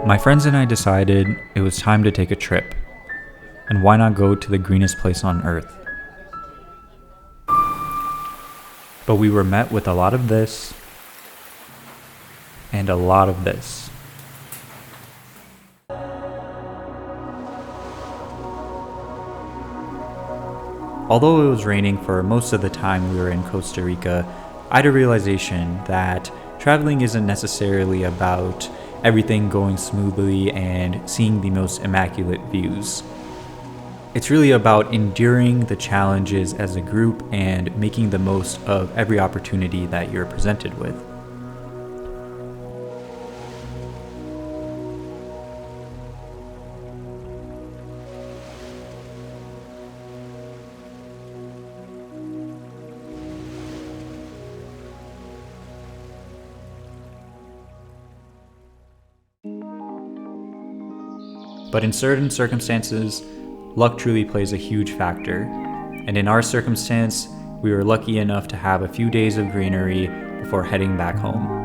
My friends and I decided it was time to take a trip, and why not go to the greenest place on earth? But we were met with a lot of this, and a lot of this. Although it was raining for most of the time we were in Costa Rica, I had a realization that traveling isn't necessarily about everything going smoothly and seeing the most immaculate views. It's really about enduring the challenges as a group and making the most of every opportunity that you're presented with. But in certain circumstances, luck truly plays a huge factor. And in our circumstance, we were lucky enough to have a few days of greenery before heading back home.